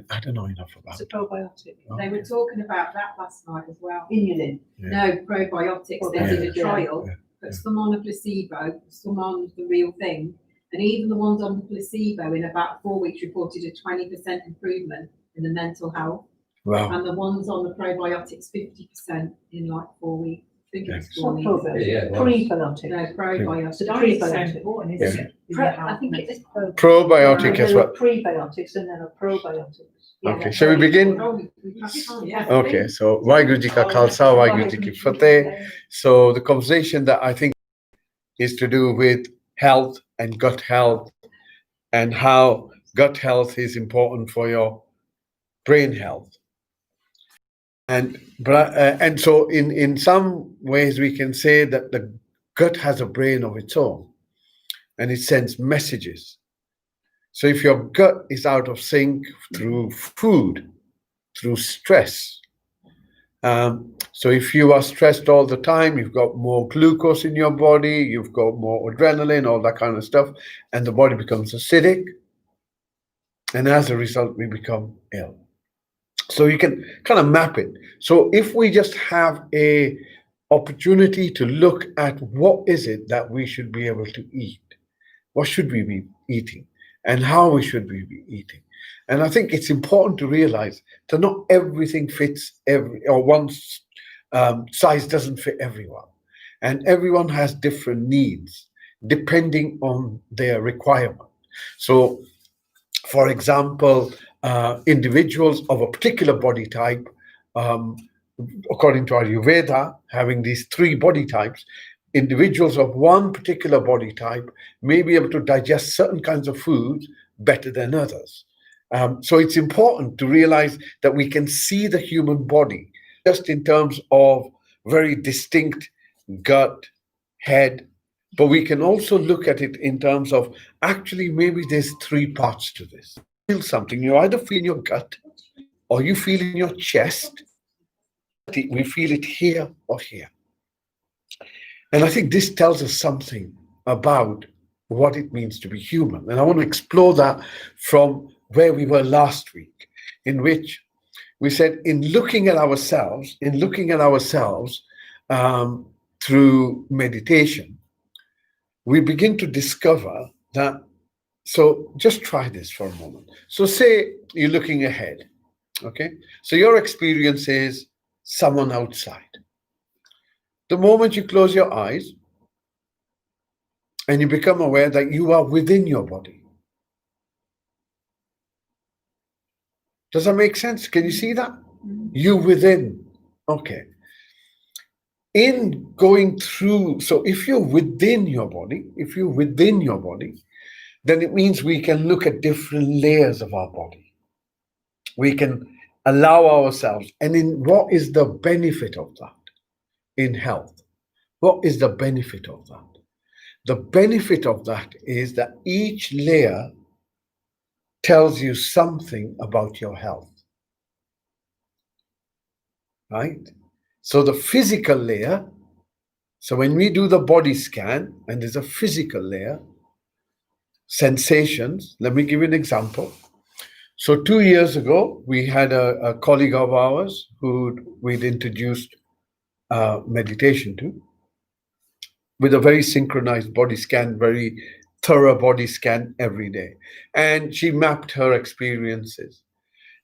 I don't know enough about It's a it. probiotic. They were talking about that last night as well. Inulin. No, probiotics. They did a trial, put some on a placebo, some on the real thing, and even the ones on the placebo in about 4 weeks reported a 20% improvement in the mental health, Wow. and the ones on the probiotics 50% in like 4 weeks. I think it's It's not 4 weeks. probiotic. Prebiotic. No, probiotics. Diet's so Prebiotic. important, Yeah. isn't it? I think it is Probiotic as There are well. prebiotics and there are probiotics. Okay, shall we begin? Yeah. Okay, so Waheguru Ji Ka Khalsa, Waheguru Ji Ki Fateh. So the conversation that I think is to do with health and gut health, and how gut health is important for your brain health. And so in some ways we can say that the gut has a brain of its own, and it sends messages. So if your gut is out of sync through food, through stress, so if you are stressed all the time, you've got more glucose in your body, you've got more adrenaline, all that kind of stuff, and the body becomes acidic, and as a result we become ill. So you can kind of map it. So if we just have a opportunity to look at what is it that we should be able to eat, what should we be eating, and how we should be eating. And I think it's important to realize that not everything fits one size doesn't fit everyone. And everyone has different needs depending on their requirement. So, for example, individuals of a particular body type, according to Ayurveda, having these 3 body types, individuals of one particular body type may be able to digest certain kinds of foods better than others. So it's important to realize that we can see the human body just in terms of very distinct gut, head, but we can also look at it in terms of actually maybe there's 3 parts to this. Feel something, you either feel in your gut or you feel in your chest. We feel it here or here. And I think this tells us something about what it means to be human. And I want to explore that from where we were last week, in which we said in looking at ourselves through meditation, we begin to discover that. So just try this for a moment. So say you're looking ahead, okay? So your experience is someone outside. The moment you close your eyes and you become aware that you are within your body. Does that make sense? Can you see that? You within. Okay. In going through, so if you're within your body, then it means we can look at different layers of our body. We can allow ourselves, and in what is the benefit of that in health? What is the benefit of that? The benefit of that is that each layer tells you something about your health, right? So the physical layer, so when we do the body scan and there's a physical layer, sensations, let me give you an example. So 2 years ago, we had a colleague of ours who we'd introduced meditation to, with a very synchronized body scan, very thorough body scan every day. And she mapped her experiences.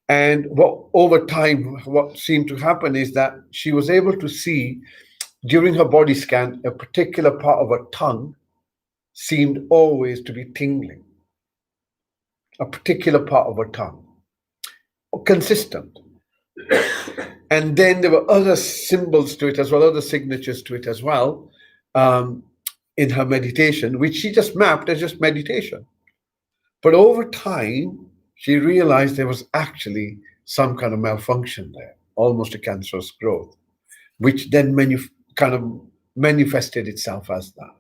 And over time, what seemed to happen is that she was able to see during her body scan, a particular part of her tongue seemed always to be tingling. A particular part of her tongue. Consistent. And then there were other symbols to it as well, other signatures to it as well, in her meditation, which she just mapped as just meditation. But over time, she realized there was actually some kind of malfunction there, almost a cancerous growth, which then kind of manifested itself as that.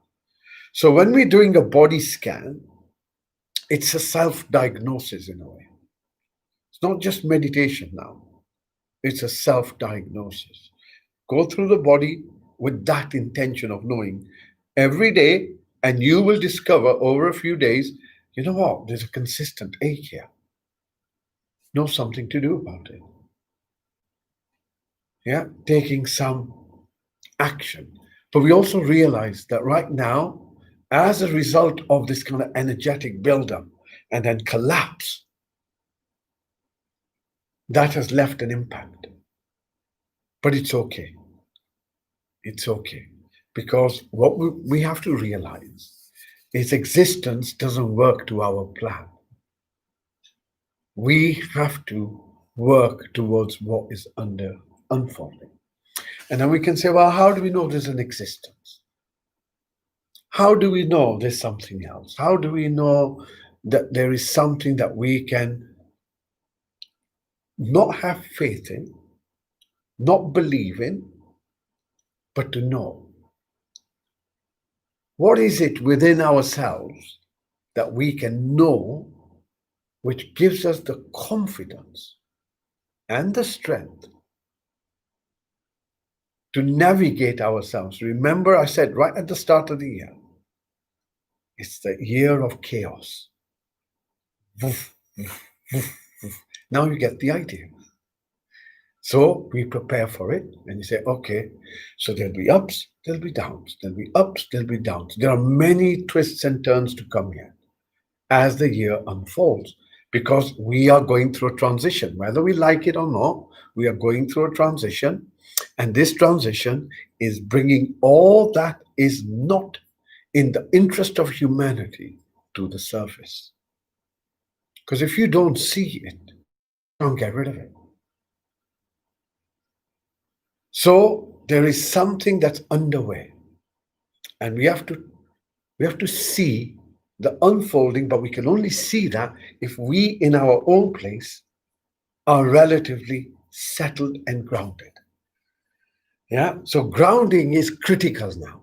So when we're doing a body scan, it's a self-diagnosis in a way. It's not just meditation now. It's a self-diagnosis. Go through the body with that intention of knowing every day, and you will discover over a few days, you know what, there's a consistent ache here. know something to do about it. Yeah, taking some action. But we also realize that right now, as a result of this kind of energetic buildup and then collapse, that has left an impact. But it's okay. It's okay. Because what we have to realize is existence doesn't work to our plan. We have to work towards what is unfolding. And then we can say, well, how do we know there's an existence? How do we know there's something else? How do we know that there is something that we can not have faith in, not believe in, but to know? What is it within ourselves that we can know, which gives us the confidence and the strength to navigate ourselves? Remember, I said right at the start of the year, it's the year of chaos. Woof, woof, woof, woof. Now you get the idea. So we prepare for it and you say, okay, so there'll be ups, there'll be downs, there'll be ups, there'll be downs. There are many twists and turns to come here as the year unfolds, because we are going through a transition. Whether we like it or not, we are going through a transition. And this transition is bringing all that is not in the interest of humanity to the surface. Because if you don't see it, don't get rid of it. So there is something that's underway, and we have to see the unfolding, but we can only see that if we in our own place are relatively settled and grounded. Yeah, so grounding is critical now.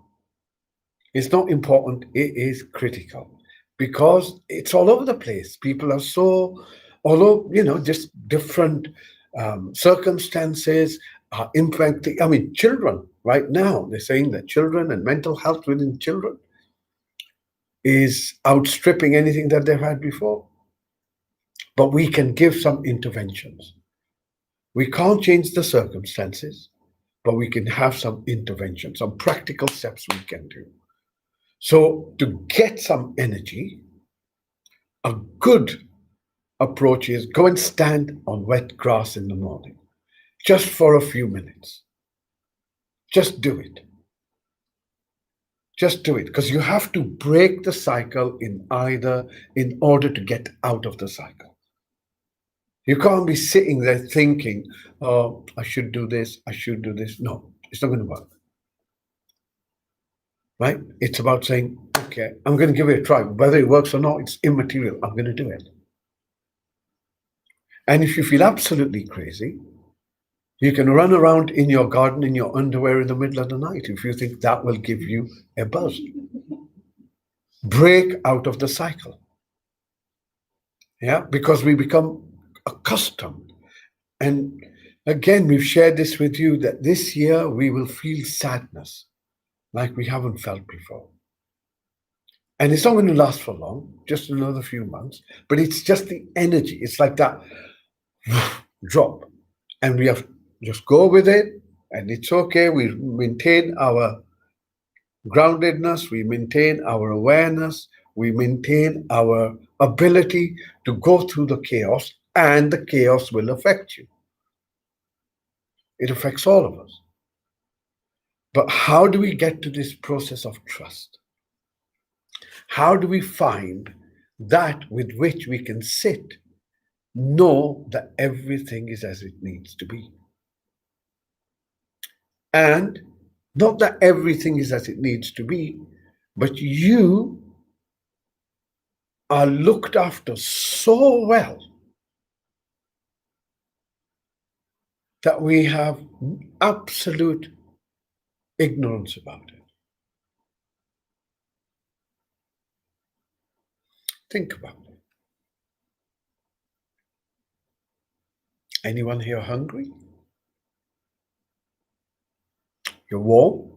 It's not important, it is critical, because it's all over the place. People are so, although, just different circumstances are impacting. I mean, children, right now, they're saying that children and mental health within children is outstripping anything that they've had before. But we can give some interventions. We can't change the circumstances, but we can have some intervention, some practical steps we can do. So to get some energy, a good approach is go and stand on wet grass in the morning, just for a few minutes. Just do it. Just do it, because you have to break the cycle in order to get out of the cycle. You can't be sitting there thinking, oh, I should do this, I should do this. No, it's not going to work. Right? It's about saying, okay, I'm going to give it a try. Whether it works or not, it's immaterial. I'm going to do it. And if you feel absolutely crazy, you can run around in your garden in your underwear in the middle of the night if you think that will give you a buzz. Break out of the cycle. Yeah, because we become accustomed. And again, we've shared this with you that this year we will feel sadness like we haven't felt before. And it's not going to last for long, just another few months, but it's just the energy. It's like that drop. And we have to just go with it, and it's okay. We maintain our groundedness, we maintain our awareness, we maintain our ability to go through the chaos, and the chaos will affect you. It affects all of us. But how do we get to this process of trust? How do we find that with which we can sit, know that everything is as it needs to be? And not that everything is as it needs to be, but you are looked after so well that we have absolute ignorance about it. Think about it. Anyone here hungry? You're warm?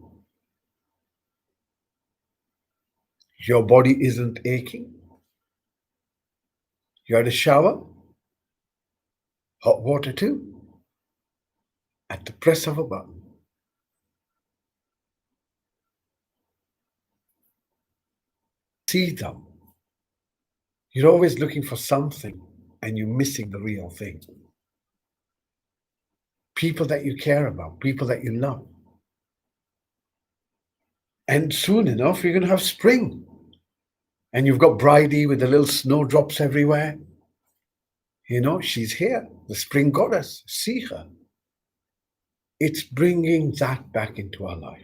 Your body isn't aching? You had a shower? hot water too, at the press of a button. See them. You're always looking for something and you're missing the real thing. People that you care about, people that you love. And soon enough, you're going to have spring. And you've got Bridie with the little snowdrops everywhere. You know, she's here, the spring goddess. See her. It's bringing that back into our life.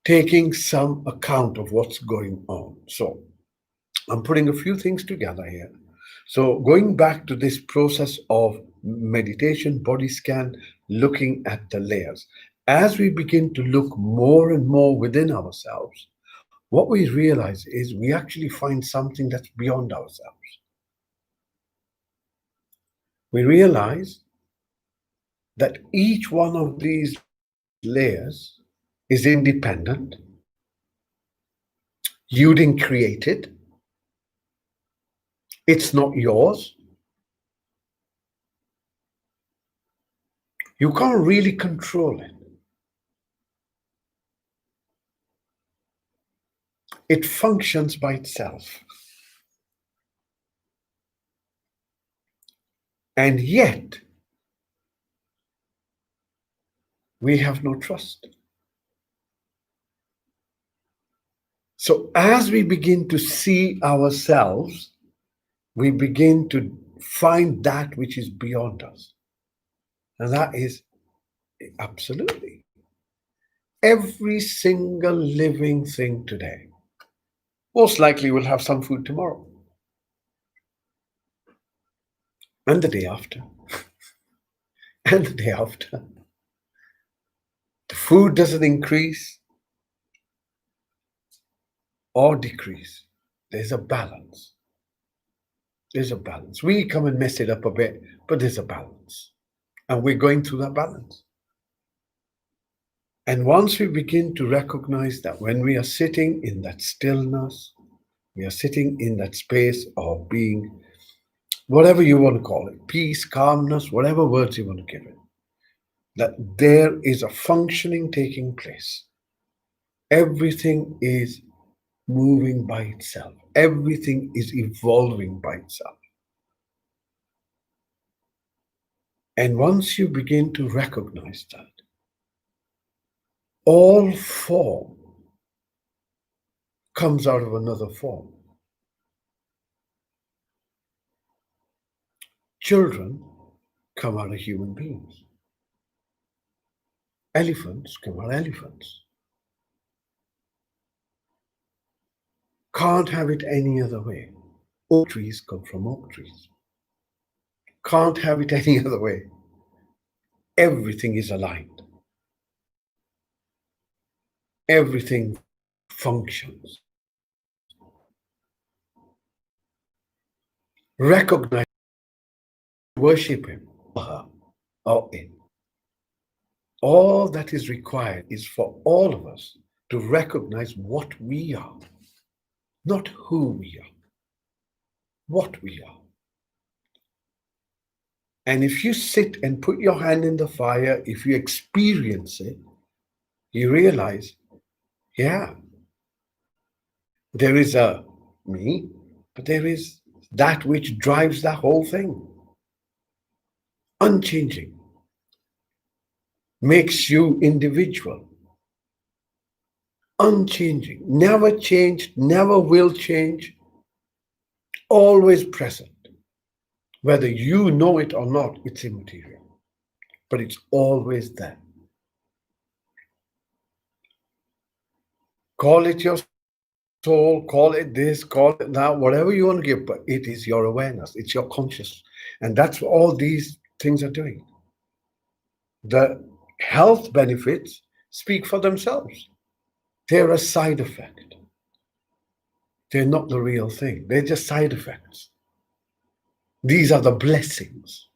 Taking some account of what's going on. So I'm putting a few things together here. So going back to this process of meditation, body scan, looking at the layers. As we begin to look more and more within ourselves, what we realize is we actually find something that's beyond ourselves. We realize that each one of these layers is independent. You didn't create it. It's not yours. You can't really control it. It functions by itself. And yet, we have no trust. So as we begin to see ourselves, we begin to find that which is beyond us. And that is absolutely every single living thing today. Most likely will have some food tomorrow. And the day after. And the day after. The food doesn't increase or decrease. There's a balance. There's a balance. We come and mess it up a bit, but there's a balance. And we're going through that balance. And once we begin to recognize that when we are sitting in that stillness, we are sitting in that space of being, whatever you want to call it, peace, calmness, whatever words you want to give it, that there is a functioning taking place. Everything is moving by itself. Everything is evolving by itself. And once you begin to recognize that, all form comes out of another form. Children come out of human beings. Elephants come out of elephants. Can't have it any other way. Oak trees come from oak trees. Can't have it any other way. Everything is aligned. Everything functions. Recognize, worship him, her, or it. All that is required is for all of us to recognize what we are, not who we are, what we are. And if you sit and put your hand in the fire, if you experience it, you realize, yeah, there is a me, but there is that which drives the whole thing. Unchanging. Makes you individual. Unchanging. Never changed, never will change. Always present. Whether you know it or not, it's immaterial. But it's always there. Call it your soul, call it this, call it that, whatever you want to give, but it is your awareness, it's your conscious. And that's what all these things are doing. The health benefits speak for themselves. They're a side effect. They're not the real thing. They're just side effects. These are the blessings.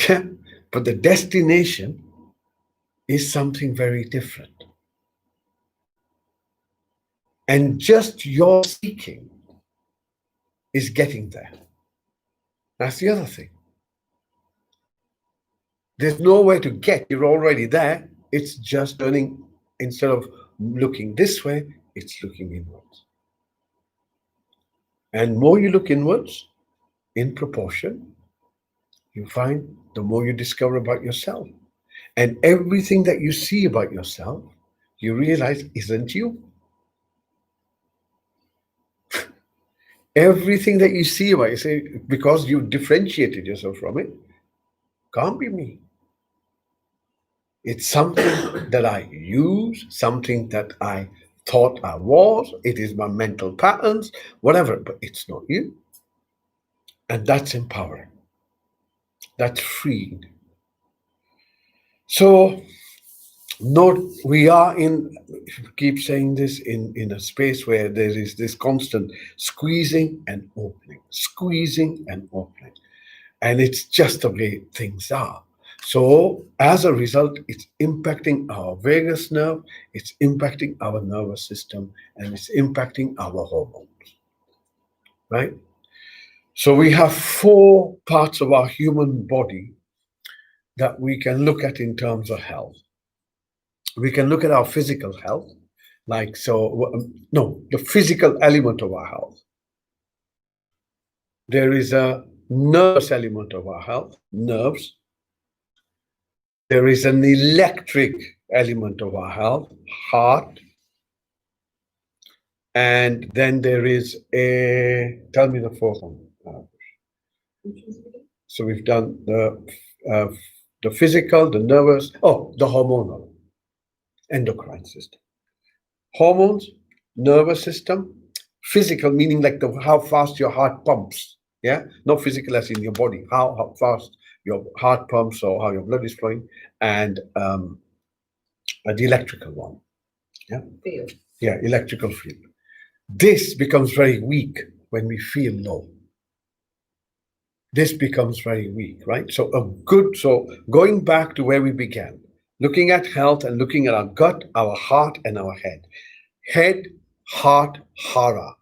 Yeah? But the destination is something very different. And just your seeking is getting there. That's the other thing. There's nowhere to get. You're already there. It's just turning, instead of looking this way, it's looking inwards. And more you look inwards, in proportion, you find the more you discover about yourself. And everything that you see about yourself, you realize isn't you. Everything that you see about yourself, because you differentiated yourself from it, can't be me. It's something that I use, something that I thought I was. It is my mental patterns, whatever, but it's not you. And that's empowering. That's freeing. So, note, we are in, keep saying this, in a space where there is this constant squeezing and opening, squeezing and opening. And it's just the way things are. So as a result, it's impacting our vagus nerve, it's impacting our nervous system, and it's impacting our hormones, right? So we have 4 parts of our human body that we can look at in terms of health. We can look at our physical health, the physical element of our health. There is a nervous element of our health, nerves. There is an electric element of our health, heart. And then there is tell me the 4th one. So we've done the physical, the nervous, the hormonal, endocrine system. Hormones, nervous system, physical, meaning like how fast your heart pumps. Yeah, not physical as in your body, how fast your heart pumps or how your blood is flowing, and the electrical one. Yeah, Field. Yeah, electrical field. This becomes very weak when we feel low. This becomes very weak, right? So going back to where we began, looking at health and looking at our gut, our heart, and our head. Head, heart, hara.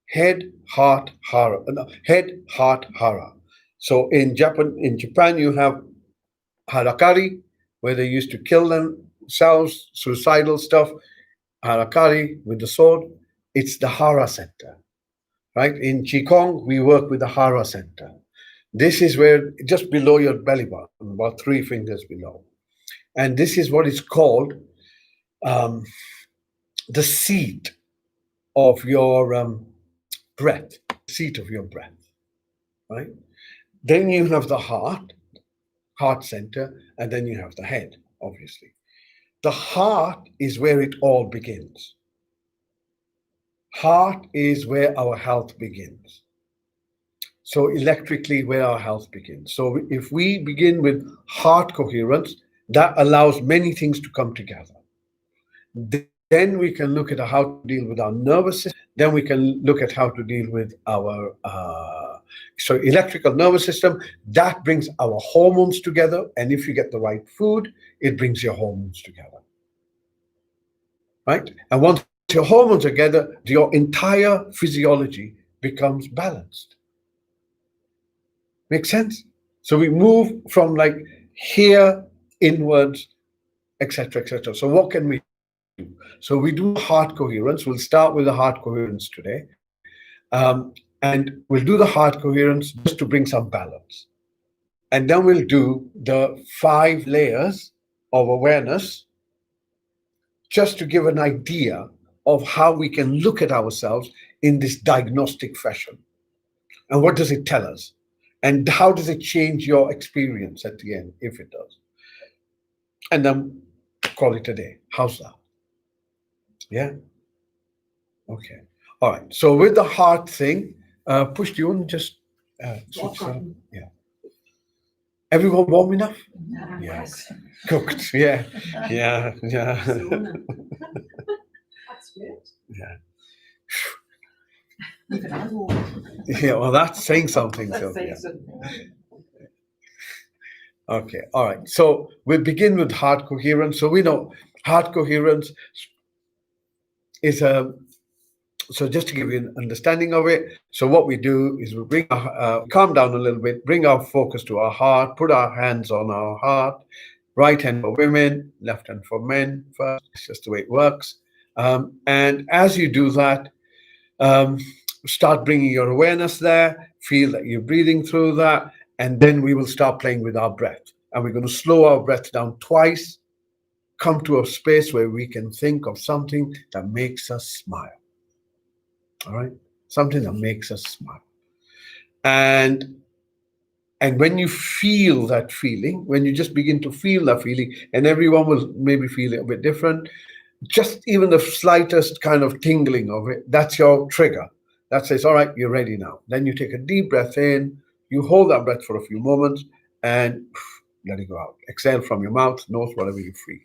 Head, heart, hara. No, head, heart, hara. So in Japan, you have harakari, where they used to kill themselves, suicidal stuff. Harakari with the sword. It's the hara center, right? In Qigong, we work with the hara center. This is where, just below your belly button, about 3 fingers below. And this is what is called the seat of your breath, seat of your breath, right? Then you have the heart center, and then you have the head, obviously. The heart is where it all begins. Heart is where our health begins. So electrically, where our health begins. So if we begin with heart coherence, that allows many things to come together. Then we can look at how to deal with our nervous system. Then we can look at how to deal with our electrical nervous system. That brings our hormones together. And if you get the right food, it brings your hormones together. Right? And once your hormones are together, your entire physiology becomes balanced. Makes sense? So we move from like here inwards, etc., etc. So what can we do? So we do heart coherence. We'll start with the heart coherence today. And we'll do the heart coherence just to bring some balance. And then we'll do the 5 layers of awareness just to give an idea of how we can look at ourselves in this diagnostic fashion. And what does it tell us? And how does it change your experience at the end, if it does? And then call it a day. How's that? Yeah? Okay. All right. So with the heart thing, Push, do you want to just switch that? Yeah. Everyone warm enough? Yes. Cooked. Yeah. Yeah. Yeah. That's good. Yeah. Even I'm warm. Yeah. Well, that's saying something. That's So, saying yeah. something. Okay. All right. So we'll begin with heart coherence. So we know heart coherence is So just to give you an understanding of it, so what we do is we bring calm down a little bit, bring our focus to our heart, put our hands on our heart, right hand for women, left hand for men first. It's just the way it works. And as you do that, um, start bringing your awareness there, feel that you're breathing through that, and then we will start playing with our breath. And we're going to slow our breath down twice, come to a space where we can think of something that makes us smile. All right? Something that makes us smile. And when you feel that feeling, when you just begin to feel that feeling, and everyone will maybe feel it a bit different, just even the slightest kind of tingling of it, that's your trigger. That says, all right, you're ready now. Then you take a deep breath in, you hold that breath for a few moments, and let it go out. Exhale from your mouth, nose, whatever you free.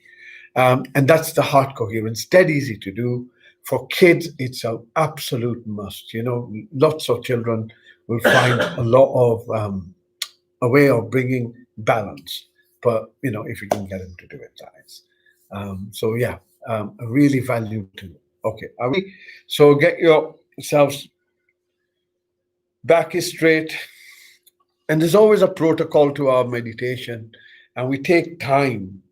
And that's the heart coherence. Dead easy to do. For kids, it's an absolute must. You know, lots of children will find a lot of a way of bringing balance. But you know, if you can get them to do it, guys. So yeah, a really valuable tool. Okay, are we? So get yourselves back straight. And there's always a protocol to our meditation, and we take time.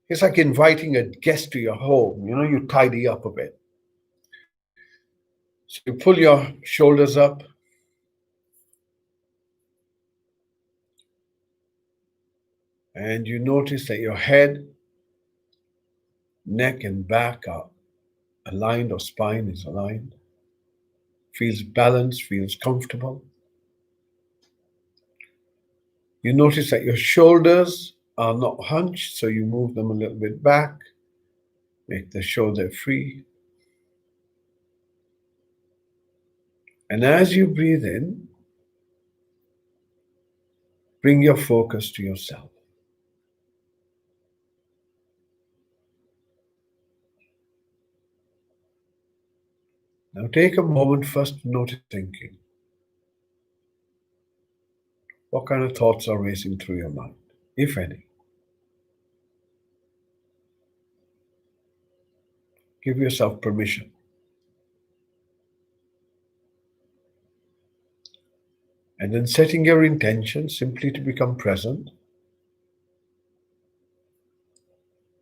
It's like inviting a guest to your home. You know, you tidy up a bit. So you pull your shoulders up. And you notice that your head, neck, and back are aligned, or spine is aligned. Feels balanced, feels comfortable. You notice that your shoulders are not hunched, so you move them a little bit back. Make the shoulder free. And as you breathe in, bring your focus to yourself. Now take a moment first to notice thinking. What kind of thoughts are racing through your mind, if any? Give yourself permission. And then setting your intention simply to become present,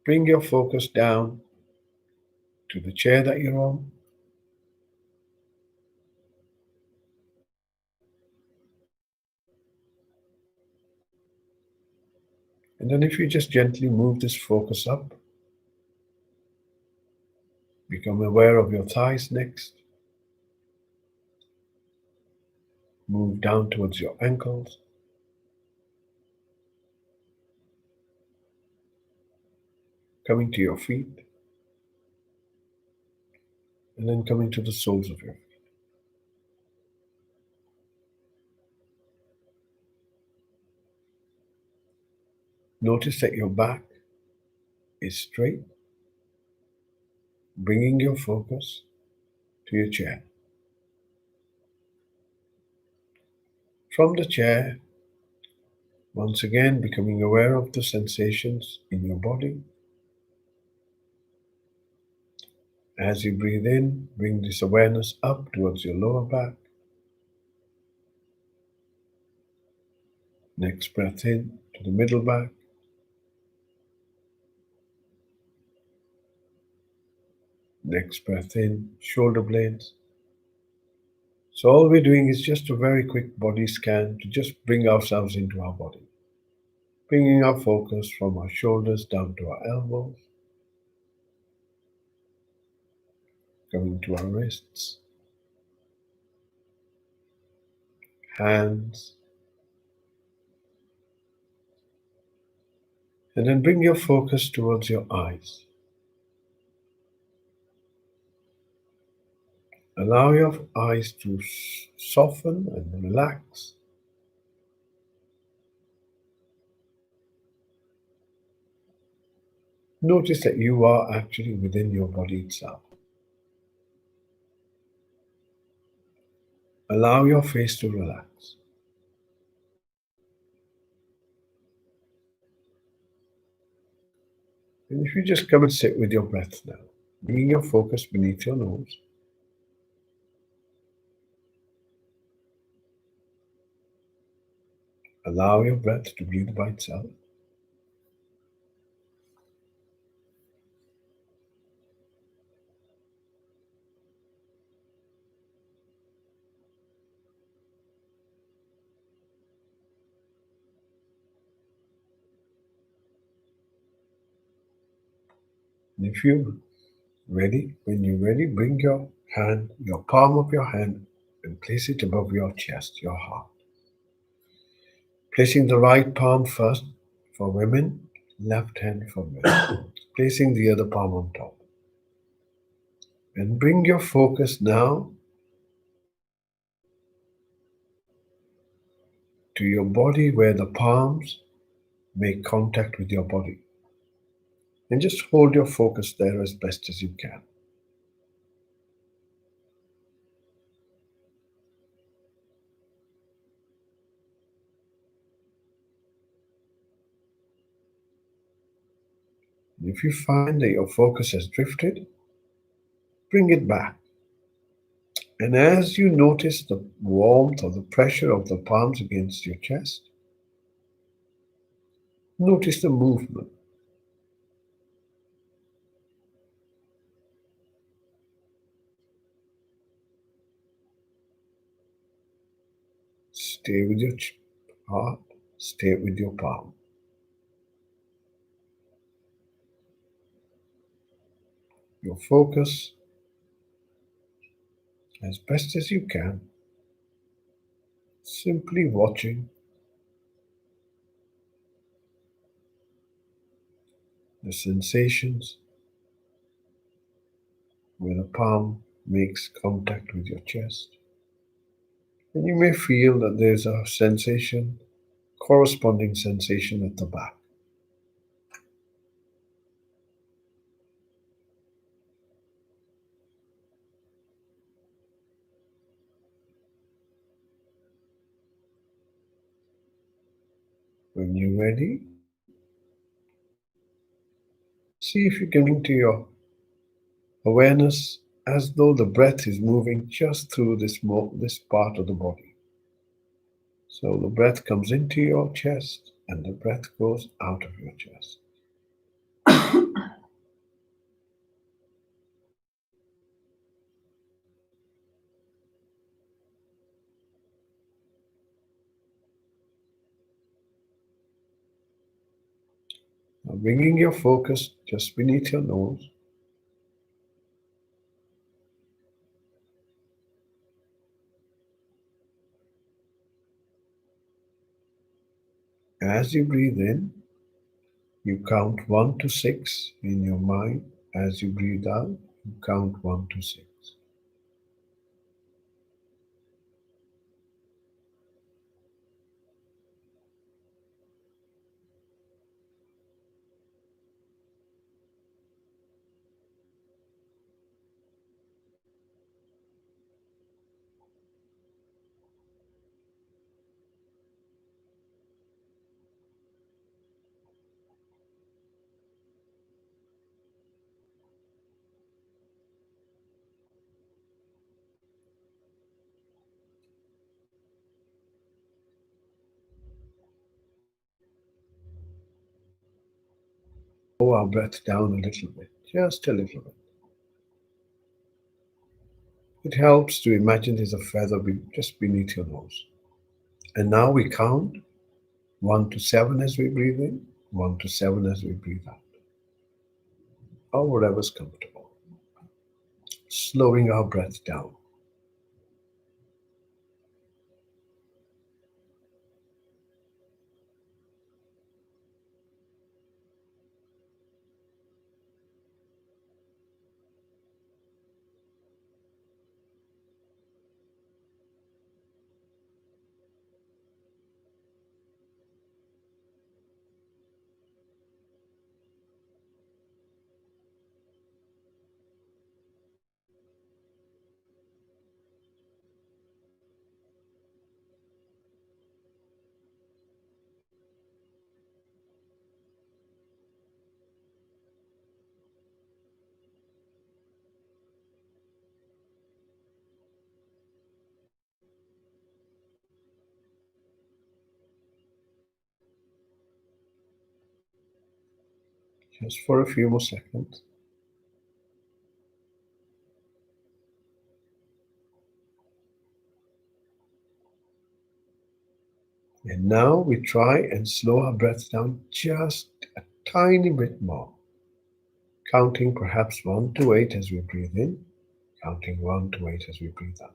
bring your focus down to the chair that you're on. And then if you just gently move this focus up, become aware of your thighs next. Move down towards your ankles. Coming to your feet. And then coming to the soles of your feet. Notice that your back is straight, bringing your focus to your chair. From the chair, once again becoming aware of the sensations in your body. As you breathe in, bring this awareness up towards your lower back. Next breath in to the middle back. Next breath in, shoulder blades. So all we're doing is just a very quick body scan to just bring ourselves into our body. Bringing our focus from our shoulders down to our elbows. Coming to our wrists. Hands. And then bring your focus towards your eyes. Allow your eyes to soften and relax. Notice that you are actually within your body itself. Allow your face to relax. And if you just come and sit with your breath now, bringing your focus beneath your nose, Allow your breath to breathe by itself. And if you're ready, when you're ready, bring your hand, your palm of your hand, and place it above your chest, your heart. Placing the right palm first for women, left hand for men. Placing the other palm on top. And bring your focus now to your body where the palms make contact with your body. And just hold your focus there as best as you can. And if you find that your focus has drifted, bring it back. And as you notice the warmth or the pressure of the palms against your chest, notice the movement. Stay with your heart, stay with your palm. Your focus as best as you can, simply watching the sensations where the palm makes contact with your chest. And you may feel that there's a sensation, corresponding sensation at the back. When you're ready, see if you can bring to your awareness as though the breath is moving just through this part of the body. So the breath comes into your chest and the breath goes out of your chest. Now bringing your focus just beneath your nose. As you breathe in, you count 1 to 6 in your mind. As you breathe out, you count 1 to 6. Slow our breath down a little bit, just a little bit. It helps to imagine there's a feather just beneath your nose. And now we count 1 to 7 as we breathe in, 1 to 7 as we breathe out, or whatever's comfortable. Slowing our breath down. just for a few more seconds. And now we try and slow our breath down just a tiny bit more, counting perhaps 1 to 8 as we breathe in, counting 1 to 8 as we breathe out.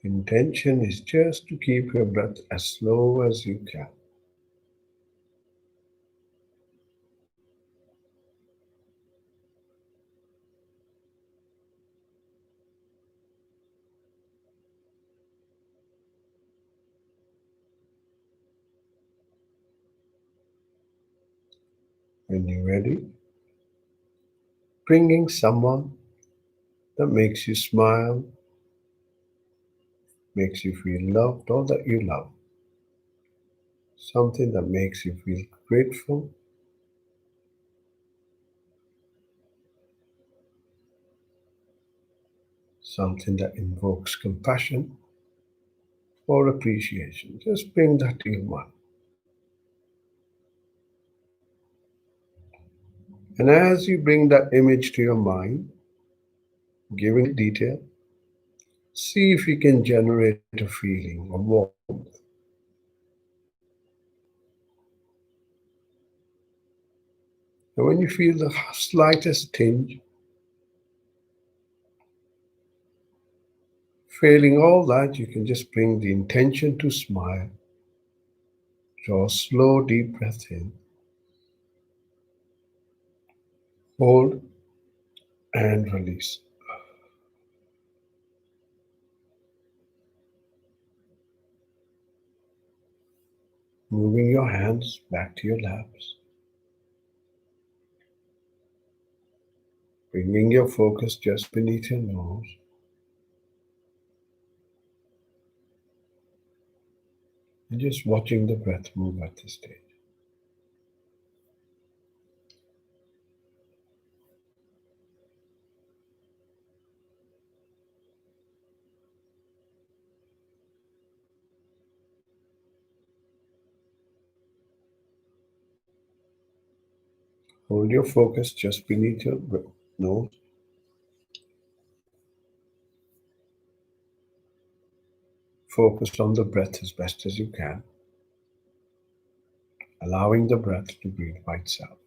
Intention is just to keep your breath as slow as you can. When you're ready, bringing someone that makes you smile, makes you feel loved or that you love, something that makes you feel grateful, something that invokes compassion or appreciation. Just bring that to your mind. And as you bring that image to your mind, giving it detail, see if you can generate a feeling of warmth. And when you feel the slightest tinge, failing all that, you can just bring the intention to smile. Draw a slow, deep breath in. Hold and release. Moving your hands back to your laps. Bringing your focus just beneath your nose. And just watching the breath move at this stage. Hold your focus just beneath your nose. Focus on the breath as best as you can, allowing the breath to breathe by itself.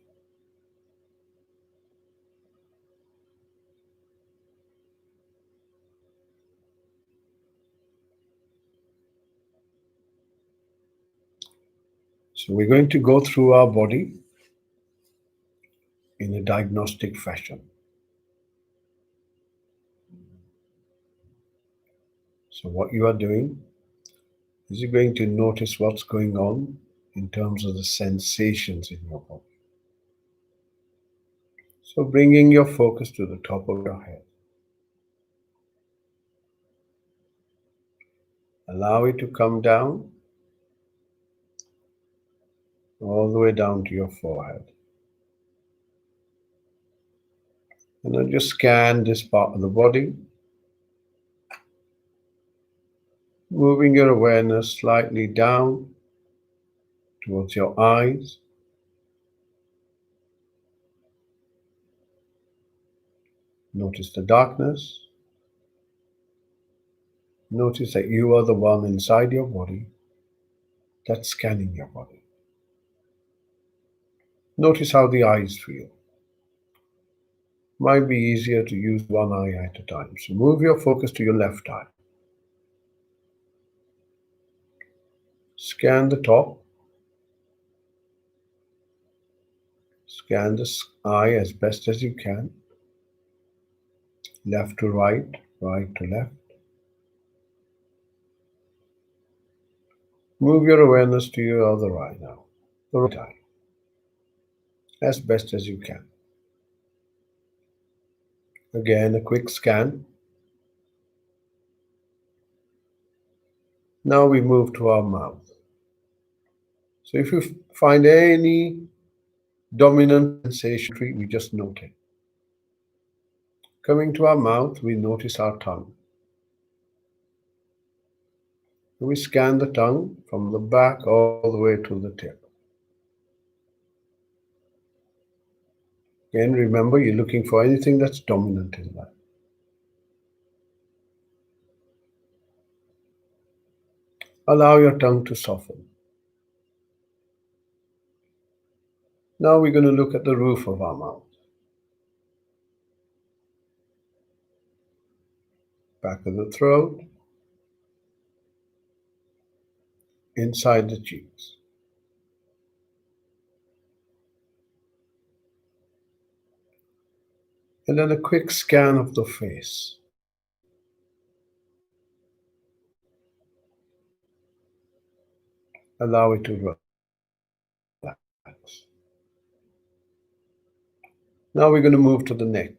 So we're going to go through our body in a diagnostic fashion. So what you are doing is you're going to notice what's going on in terms of the sensations in your body. So bringing your focus to the top of your head. Allow it to come down all the way down to your forehead. And then just scan this part of the body, moving your awareness slightly down towards your eyes. Notice the darkness. Notice that you are the one inside your body that's scanning your body. Notice how the eyes feel. Might be easier to use one eye at a time. So move your focus to your left eye. Scan the top. Scan the eye as best as you can. Left to right, right to left. Move your awareness to your other eye now, the right eye. as best as you can. Again, a quick scan. Now we move to our mouth. So if you find any dominant sensation, we just note it. Coming to our mouth, we notice our tongue. We scan the tongue from the back all the way to the tip. Again, remember, you're looking for anything that's dominant in that. Allow your tongue to soften. Now we're going to look at the roof of our mouth. Back of the throat, inside the cheeks. And then a quick scan of the face. Allow it to relax. Now we're going to move to the neck.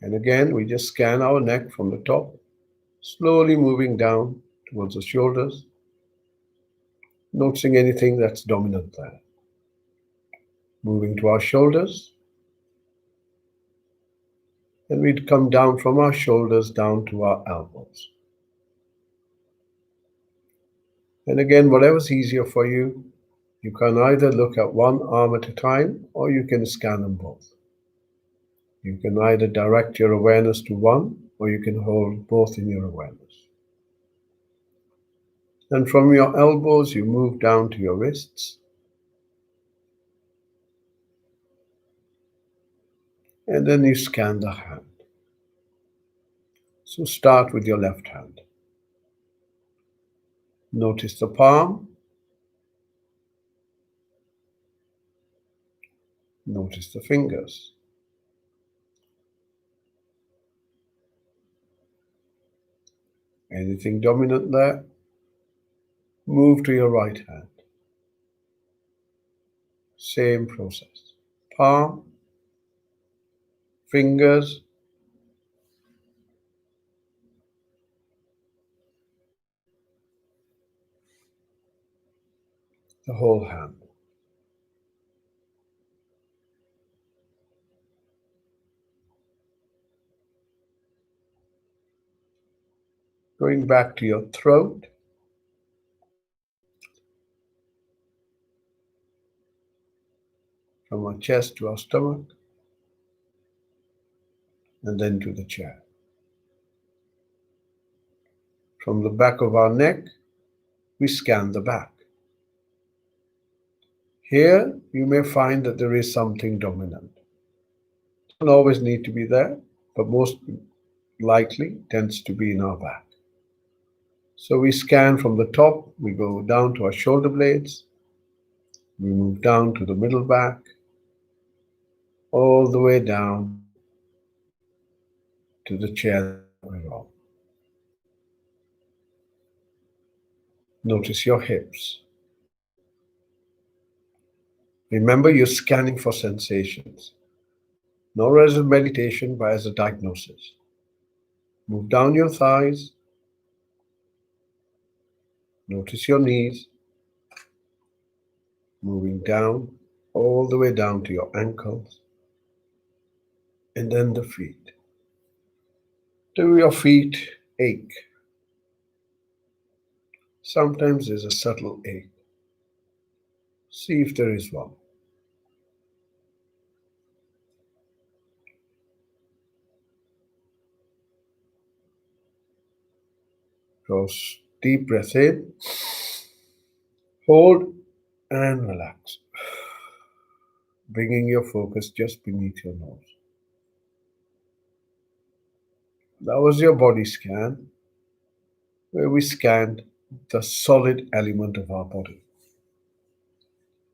And again, we just scan our neck from the top, slowly moving down towards the shoulders, noticing anything that's dominant there. Moving to our shoulders, and we'd come down from our shoulders down to our elbows. And again, whatever's easier for you, you can either look at one arm at a time or you can scan them both. You can either direct your awareness to one or you can hold both in your awareness. And from your elbows, you move down to your wrists. And then you scan the hand. So start with your left hand. Notice the palm. Notice the fingers. Anything dominant there? Move to your right hand. Same process. Palm, fingers, the whole hand. Going back to your throat. From our chest to our stomach. And then to the chair. From the back of our neck, we scan the back. Here, you may find that there is something dominant. It doesn't always need to be there, but most likely tends to be in our back. So we scan from the top, we go down to our shoulder blades, we move down to the middle back, all the way down to the chair that we're on. Notice your hips. Remember, you're scanning for sensations, not as a meditation, but as a diagnosis. Move down your thighs. Notice your knees. Moving down, all the way down to your ankles. And then the feet. Do your feet ache? Sometimes there's a subtle ache. See if there is one. Go deep breath in, hold and relax, bringing your focus just beneath your nose. That was your body scan, where we scanned the solid element of our body,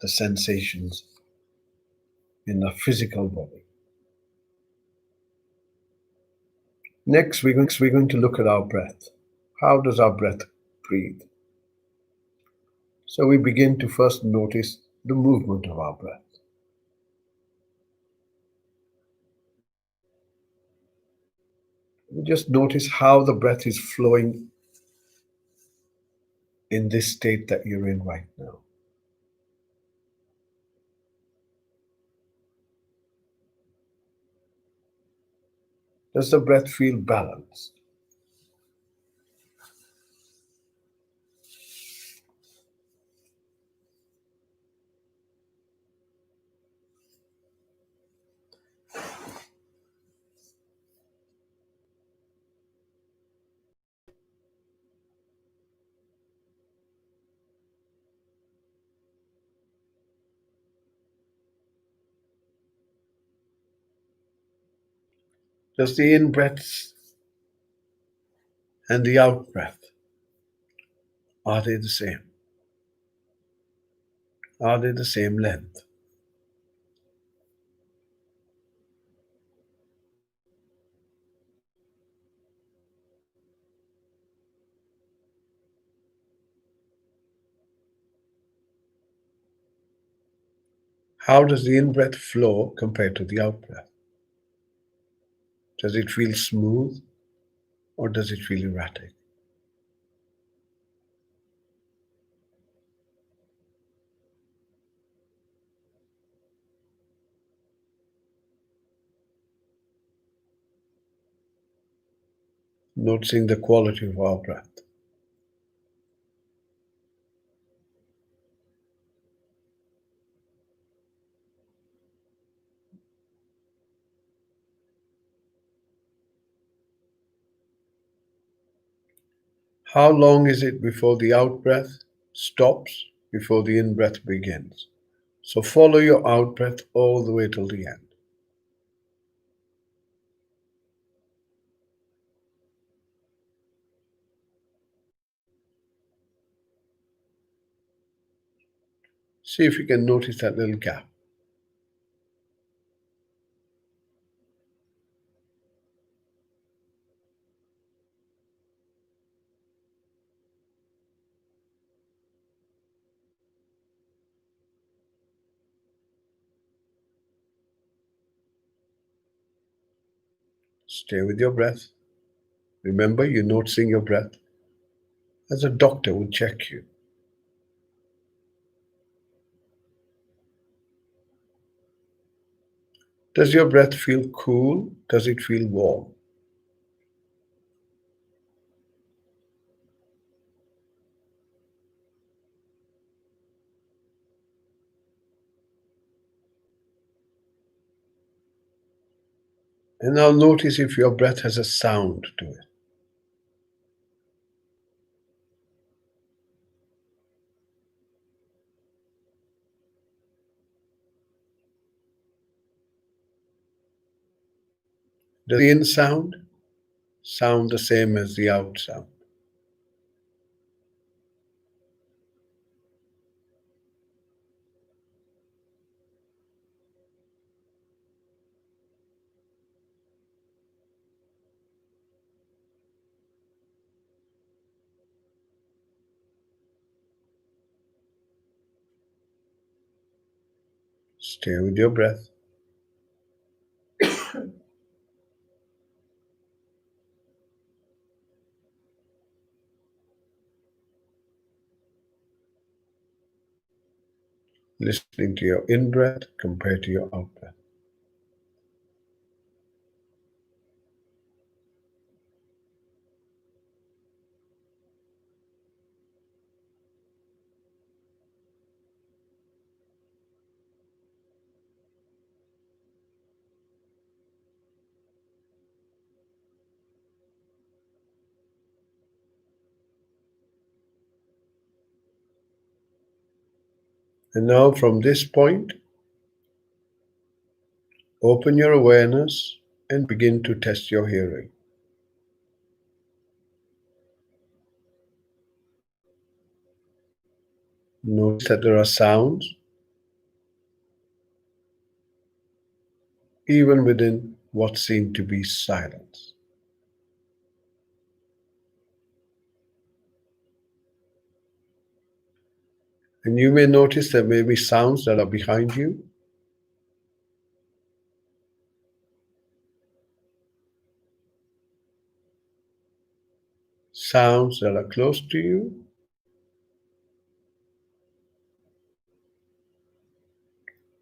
the sensations in the physical body. Next, we're going to look at our breath. How does our breath breathe? So we begin to first notice the movement of our breath. Just notice how the breath is flowing in this state that you're in right now. Does the breath feel balanced? Does the in-breath and the out-breath, are they the same? Are they the same length? How does the in-breath flow compared to the out-breath? Does it feel smooth or does it feel erratic? Noticing the quality of our breath. How long is it before the out-breath stops, before the in-breath begins? So follow your out-breath all the way till the end. See if you can notice that little gap. Stay with your breath. Remember, you're noticing your breath as a doctor would check you. Does your breath feel cool? Does it feel warm? And now notice if your breath has a sound to it. Does the in sound the same as the out sound? Stay with your breath. Listening to your in-breath compared to your out-breath. And now from this point, open your awareness and begin to test your hearing. Notice that there are sounds even within what seemed to be silence. And you may notice there may be sounds that are behind you. Sounds that are close to you.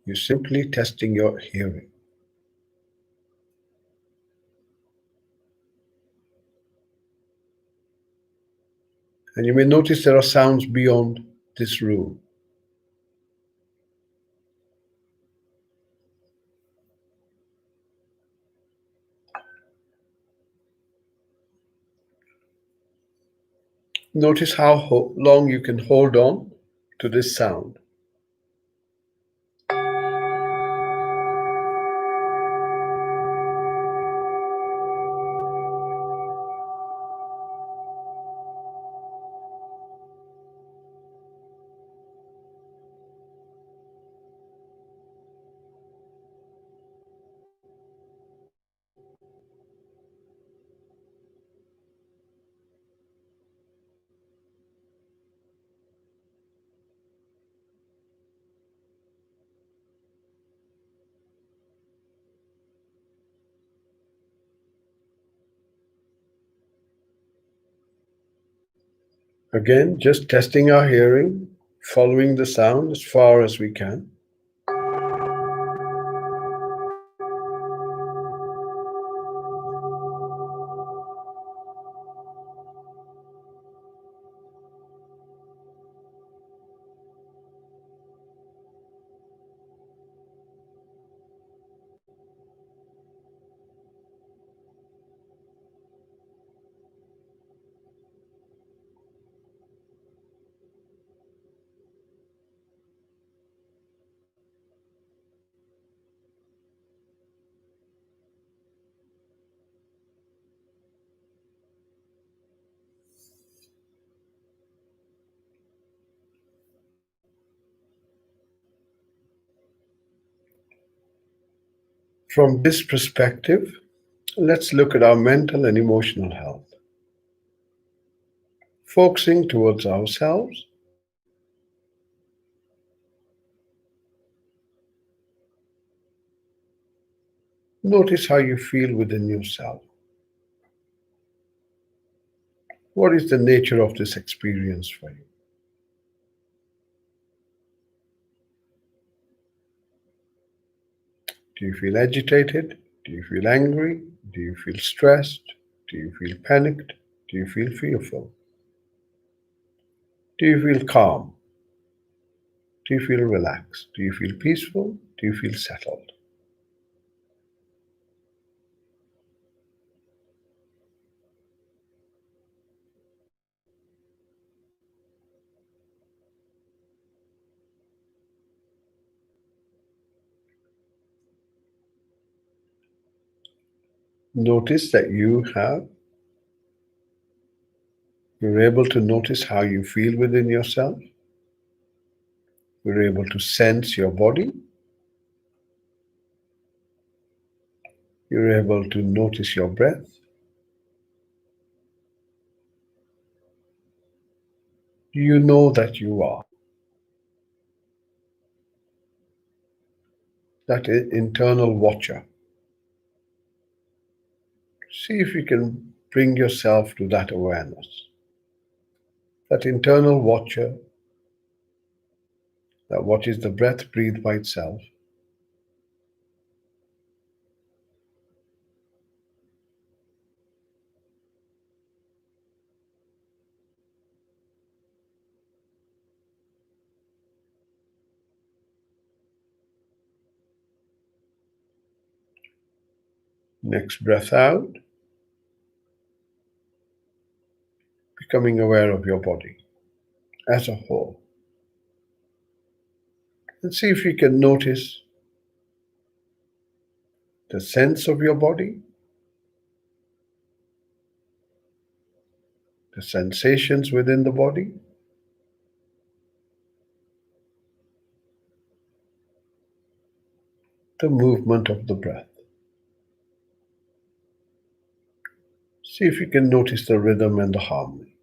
You're simply testing your hearing. And you may notice there are sounds beyond this room. Notice how long you can hold on to this sound. Again, just testing our hearing, following the sound as far as we can. From this perspective, let's look at our mental and emotional health. Focusing towards ourselves, notice how you feel within yourself. What is the nature of this experience for you? Do you feel agitated? Do you feel angry? Do you feel stressed? Do you feel panicked? Do you feel fearful? Do you feel calm? Do you feel relaxed? Do you feel peaceful? Do you feel settled? Notice that you're able to notice how you feel within yourself. You're able to sense your body. You're able to notice your breath. You know that you are. That internal watcher. See if you can bring yourself to that awareness. That internal watcher that watches the breath breathe by itself. Next breath out, becoming aware of your body as a whole. And see if you can notice the sense of your body, the sensations within the body, the movement of the breath. See if you can notice the rhythm and the harmony.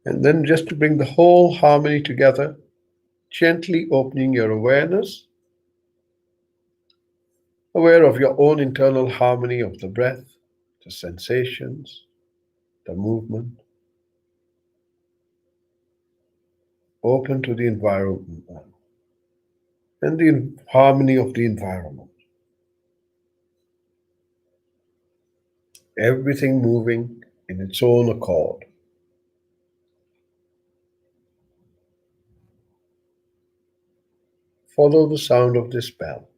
And then just to bring the whole harmony together, gently opening your awareness, aware of your own internal harmony of the breath, the sensations, the movement, open to the environment and the harmony of the environment. Everything moving in its own accord. Follow the sound of this bell.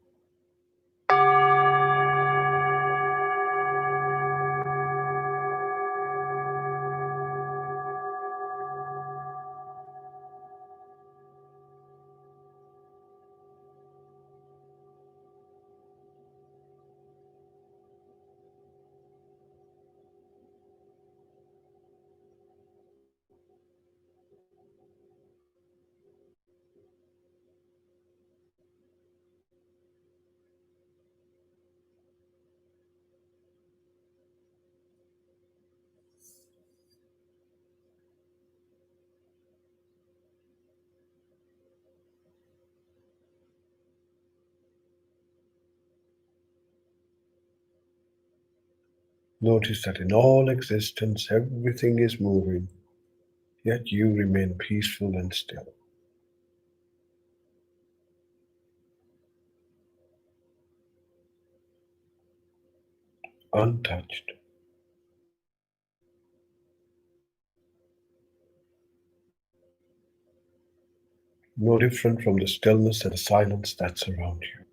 Notice that in all existence, everything is moving, yet you remain peaceful and still, untouched. No different from the stillness and the silence that's around you.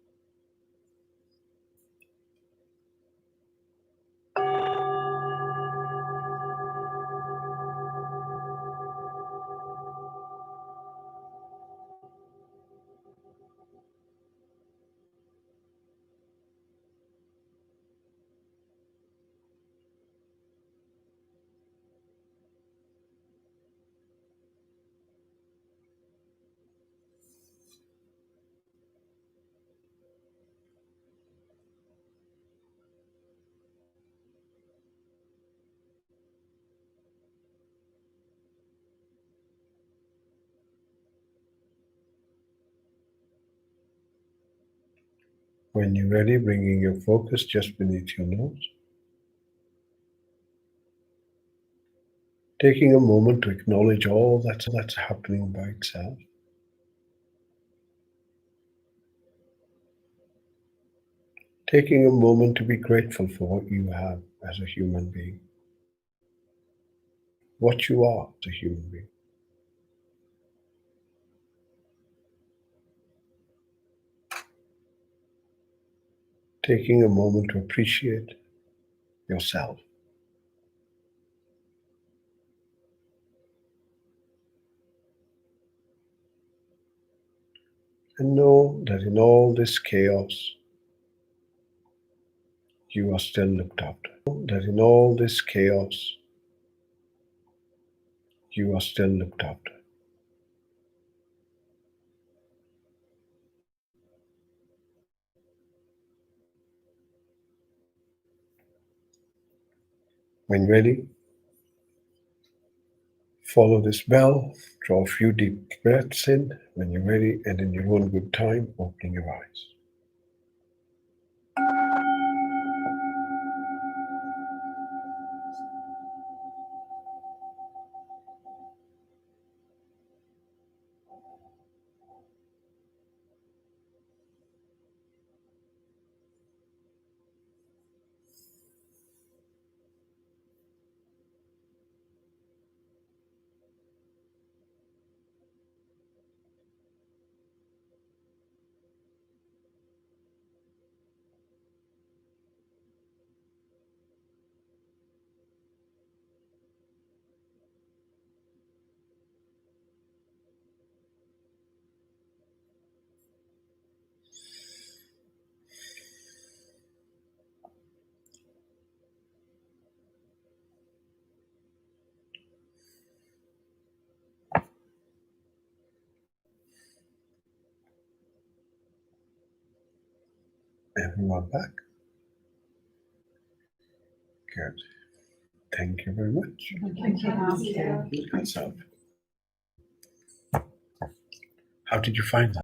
When you're ready, bringing your focus just beneath your nose, taking a moment to acknowledge all that's happening by itself. Taking a moment to be grateful for what you have as a human being, what you are as a human being. Taking a moment to appreciate yourself. And know that in all this chaos, you are still looked after. That in all this chaos, you are still looked after. When ready, follow this bell, draw a few deep breaths in when you're ready, and in your own good time, opening your eyes. Everyone back? Good. Thank you very much. Thank you. That's all. How did you find that?